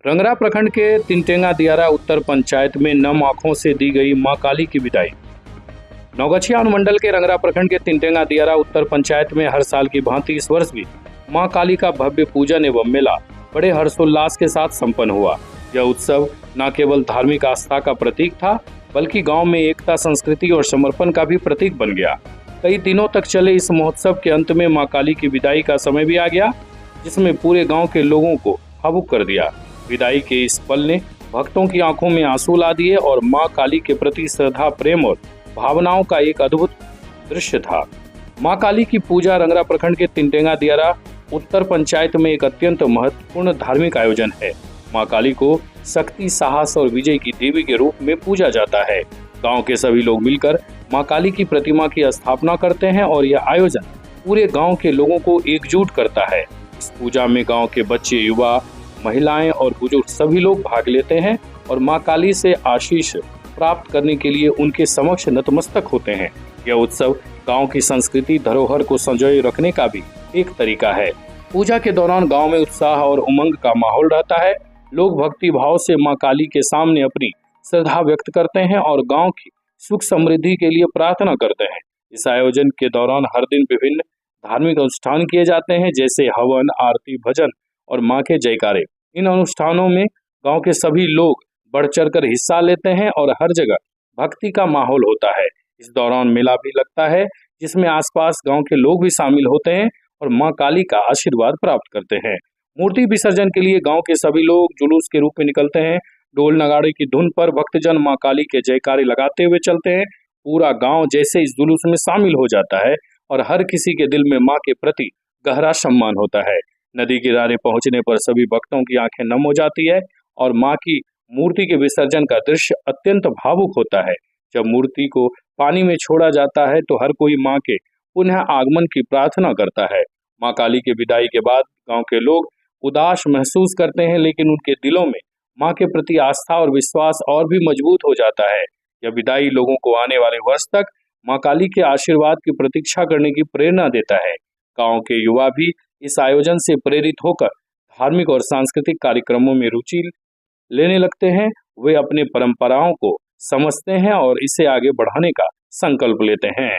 रंगरा प्रखंड के तिनटेंगा दियारा उत्तर पंचायत में नम आंखों से दी गई मां काली की विदाई। नौगछिया अनुमंडल के रंगरा प्रखंड के तिनटेंगा दियारा उत्तर पंचायत में हर साल की भांति इस वर्ष भी मां काली का भव्य पूजन एवं मेला बड़े हर्षोल्लास के साथ संपन्न हुआ। यह उत्सव न केवल धार्मिक आस्था का प्रतीक था, बल्कि गांव में एकता, संस्कृति और समर्पण का भी प्रतीक बन गया। कई दिनों तक चले इस महोत्सव के अंत में मां काली की विदाई का समय भी आ गया, जिसमें पूरे गांव के लोगों को भावुक कर दिया। विदाई के इस पल ने भक्तों की आंखों में आंसू ला दिए और मां काली के प्रति श्रद्धा, प्रेम और भावनाओं का एक अद्भुत दृश्य था। मां काली की पूजा रंगरा प्रखंड के तिनटेंगा दियारा उत्तर पंचायत में एक अत्यंत महत्वपूर्ण धार्मिक आयोजन है। मां काली को शक्ति, साहस और विजय की देवी के रूप में पूजा जाता है। गांव के सभी लोग मिलकर मां काली की प्रतिमा की स्थापना करते हैं और यह आयोजन पूरे गांव के लोगों को एकजुट करता है। इस पूजा में गांव के बच्चे, युवा, महिलाएं और बुजुर्ग सभी लोग भाग लेते हैं और मां काली से आशीष प्राप्त करने के लिए उनके समक्ष नतमस्तक होते हैं। यह उत्सव गांव की संस्कृति, धरोहर को संजोए रखने का भी एक तरीका है। पूजा के दौरान गांव में उत्साह और उमंग का माहौल रहता है। लोग भक्ति भाव से मां काली के सामने अपनी श्रद्धा व्यक्त करते हैं और गांव की सुख समृद्धि के लिए प्रार्थना करते हैं। इस आयोजन के दौरान हर दिन विभिन्न धार्मिक अनुष्ठान किए जाते हैं, जैसे हवन, आरती, भजन और मां के जयकारे। इन अनुष्ठानों में गांव के सभी लोग बढ़ चढ़ कर हिस्सा लेते हैं और हर जगह भक्ति का माहौल होता है। इस दौरान मेला भी लगता है, जिसमें आसपास गांव के लोग भी शामिल होते हैं और मां काली का आशीर्वाद प्राप्त करते हैं। मूर्ति विसर्जन के लिए गांव के सभी लोग जुलूस के रूप में निकलते हैं। ढोल नगाड़े की धुन पर भक्तजन मां काली के जयकारे लगाते हुए चलते हैं। पूरा गांव जैसे इस जुलूस में शामिल हो जाता है और हर किसी के दिल में मां के प्रति गहरा सम्मान होता है। नदी किनारे पहुंचने पर सभी भक्तों की आंखें नम हो जाती है और मां की मूर्ति के विसर्जन का दृश्य अत्यंत भावुक होता है। जब मूर्ति को पानी में छोड़ा जाता है तो हर कोई मां के पुनः आगमन की प्रार्थना करता है। मां काली के विदाई के बाद गांव के लोग उदास महसूस करते हैं, लेकिन उनके दिलों में मां के प्रति आस्था और विश्वास और भी मजबूत हो जाता है। यह विदाई लोगों को आने वाले वर्ष तक मां काली के आशीर्वाद की प्रतीक्षा करने की प्रेरणा देता है। गांव के युवा भी इस आयोजन से प्रेरित होकर धार्मिक और सांस्कृतिक कार्यक्रमों में रुचि लेने लगते हैं। वे अपने परंपराओं को समझते हैं और इसे आगे बढ़ाने का संकल्प लेते हैं।